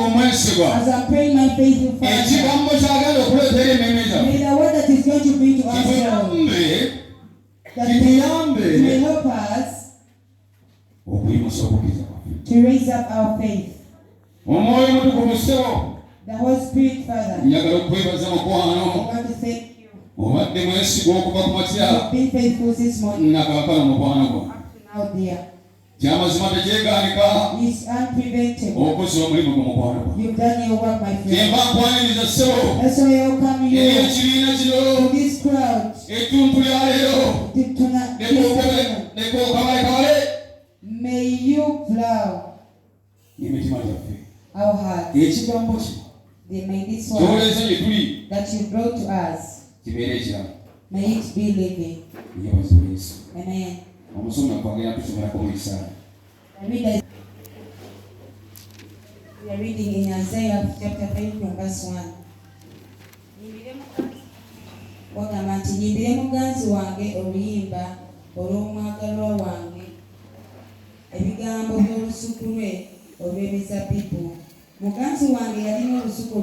As I'm praying my faithful Father, may the word that is going to bring to us that may help us to raise up our faith. The Holy Spirit, Father, I want to thank you. You've been faithful this morning. Up to now, dear. It's unpreventable. You've done your work, my friend. That's why I welcome you to this crowd. May you plow our hearts. May this word that you brought to us, may it be living. Amen. We are reading in Isaiah chapter 5 from verse 1. Wagamati nyimbire muganzi wange oluyimba olw'omwagalwa wange ebigambo by'olusuku lwe olw'emizabbibu. Muganzi wange yalina olusuku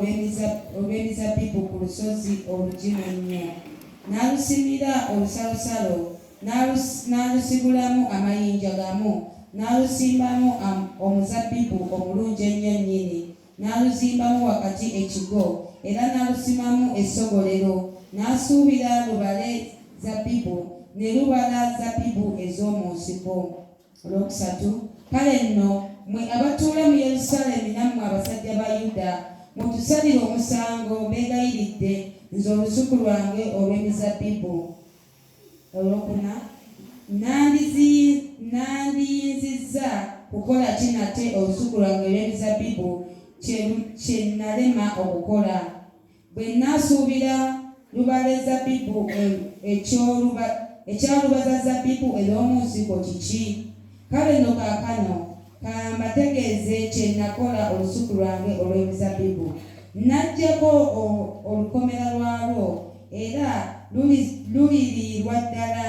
olw'emizabbibu ku lusozi olugimu ennyo, n'alusimira olusalosalo, n'alusigulamu amayinja gamu, n'alusimbamu omuzabbibu omulungi ennyo nnyini, n'aluzimbamu wakati ekigo, era n'alusimamu essogolero, n'asuubira lubale zabbibu, ne lubala zabbibu ez'omu nsiko. Olwokusatu, kale nno mmwe abatuula mu Yerusaalemi nammwe abasajja ba Yuda, mutusalire omusango mbeegayiridde, nze olusuku lwange olw'emizabbibu. Olwokuna, nandiyinzizza kukola ki nate olusuku lwange olw'emizabbibu kye nalema okukola? Bwe nnaasuubira lubala zabbibu ekyalubaza zabbibu ez'omu nsiko kiki? Kale nno kaakano kambategeeze kye nakola olusuku lwange olw'emizabbibu. N'aggyako olukomera lwalwo, era lulirirwa ddala,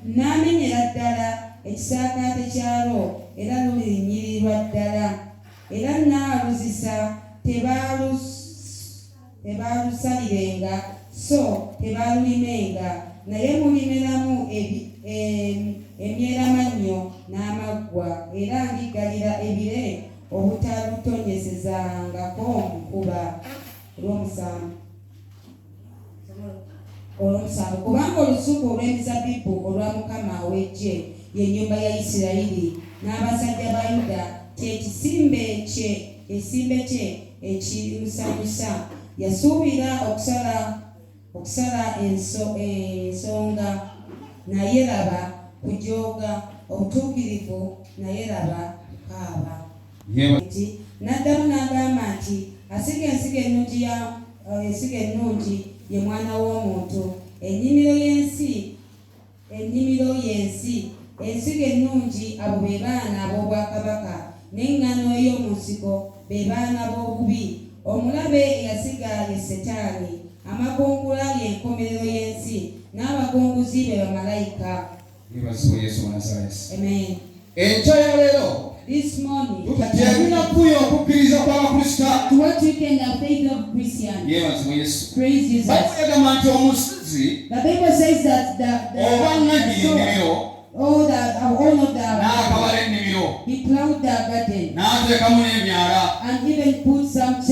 n'amenyera ddala ekisaakaate kyalwo, era lulirinyirirwa ddala, era n'aluzisa tebaalusalirenga so tebaalulimenga, naye mulimeramu emyeramannyo n'amaggwa, era ndiggalira ebire obutalutonyesezangako mu nkuba. Olw'omusanvu, kubanga olusuku olw'emizabbibu olwa Mukama ow'Eggye y'ennyumba ya Isirayiri n'abasajja ba Yuda ky'ekisimbe kye ekimusanyusa. Yasuubira okusala ensonga, naye laba kujooga; obutuukirivu, naye laba kaaba. N'addamu n'agamba nti ensigo ennungi ye mwana w'omuntu, ennimiro y'ensi, ensigo ennungi abo be baana ab'obwakabaka, n'eŋŋaano ey'omu nsiko be baana b'obubi. Omulabe eyasiga ye Setaani, amakungula y'enkomerero y'ensi, n'abakunguzi be bamalayika. Amen. This morning, to what weekend our faith of Christian. Praise Jesus. The Bible says that all of the he plowed the garden and even put some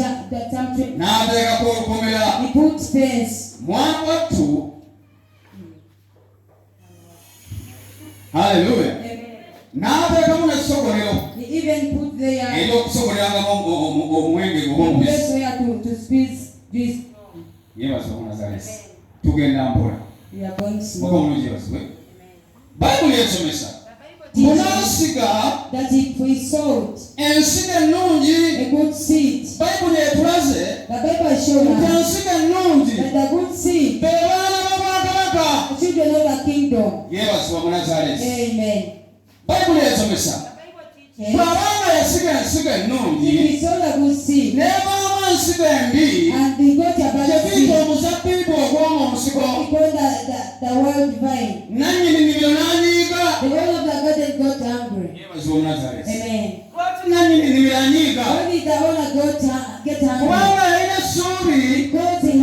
he put fence. Hallelujah. He even put there place where to squeeze this. We are going slow. Bible that if we sowed a good seed, the Bible shows us that the good seed, the children of the kingdom. Amen. Bible yasomesa bw'abanga yasiga ensigo ennungi n'ebaamu ensigo embi kyebiyita omuzabbibu ogw'omu nsiko, nannyini nnimiro n'anyiiga. Yeebazibwa Omunnazaaleesi. Lwaki nannyini nnimiro anyiiga? kubanga yalina essuubi, because he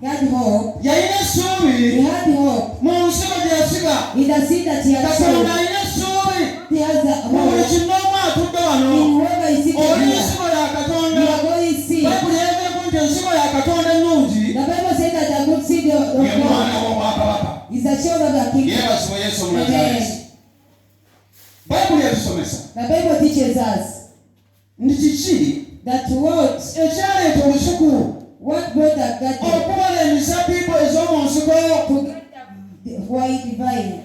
had hope. yalina essuubi He had hope mu nsigo gye yasiga. in the seed that he had Katonda sown. alina essuubi He has a mu buli hope kinoomu atudde in wano. whoever is seated Oli here. nsigo ya You Katonda. are going to see. Bayibuli yegeeko nti ensigo ya Katonda ennungi The Bible says that a good seed of ye mwana God w'obwakabaka. is a child of the kingdom. Yeebazibwe Yesu Omunnazaaleesi. Bayibuli etusomesa The Bible teaches us nti kiki that what ekyaleeta olusuku brought that okubala emisabbibu ez'omu nsiko. to get the white vine.